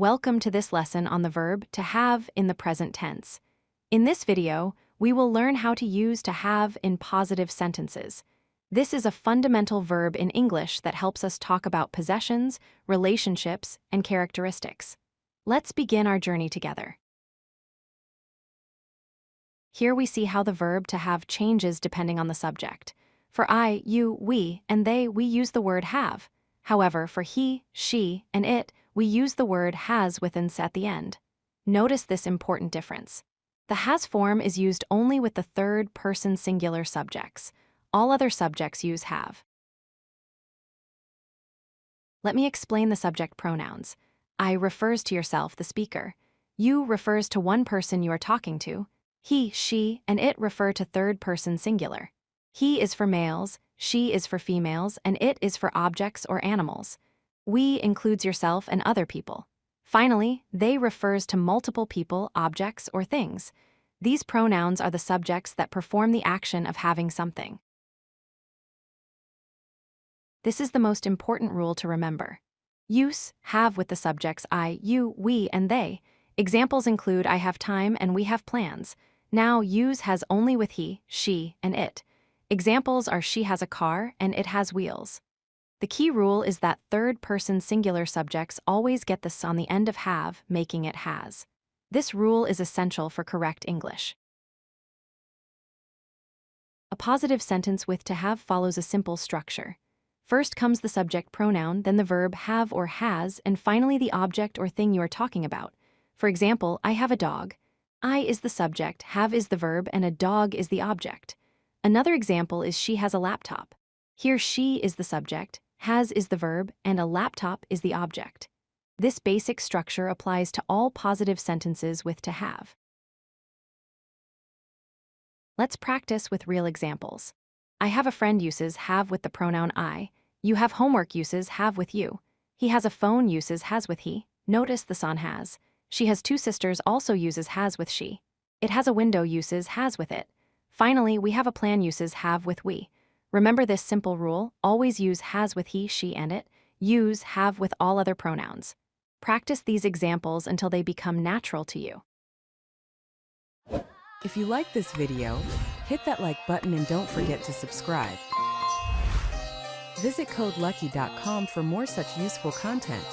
Welcome to this lesson on the verb to have in the present tense. In this video, we will learn how to use to have in positive sentences. This is a fundamental verb in English that helps us talk about possessions, relationships, and characteristics. Let's begin our journey together. Here we see how the verb to have changes depending on the subject. For I, you, we, and they, we use the word have. However, for he, she, and it, we use the word has with "ns" at the end. Notice this important difference. The has form is used only with the third-person singular subjects. All other subjects use have. Let me explain the subject pronouns. I refers to yourself, the speaker. You refers to one person you are talking to. He, she, and it refer to third-person singular. He is for males, she is for females, and it is for objects or animals. We includes yourself and other people. Finally, they refers to multiple people, objects, or things. These pronouns are the subjects that perform the action of having something. This is the most important rule to remember. Use have with the subjects I, you, we, and they. Examples include I have time and we have plans. Now use has only with he, she, and it. Examples are she has a car and it has wheels. The key rule is that third-person singular subjects always get this on the end of have, making it has. This rule is essential for correct English. A positive sentence with to have follows a simple structure. First comes the subject pronoun, then the verb have or has, and finally the object or thing you are talking about. For example, I have a dog. I is the subject, have is the verb, and a dog is the object. Another example is she has a laptop. Here she is the subject, has is the verb, and a laptop is the object. This basic structure applies to all positive sentences with to have. Let's practice with real examples. I have a friend uses have with the pronoun I. You have homework uses have with you. He has a phone uses has with he. Notice the son has. She has two sisters also uses has with she. It has a window uses has with it. Finally, we have a plan uses have with we. Remember this simple rule, always use has with he, she, and it. Use have with all other pronouns. Practice these examples until they become natural to you. If you like this video, hit that like button and don't forget to subscribe. Visit codelucky.com for more such useful content.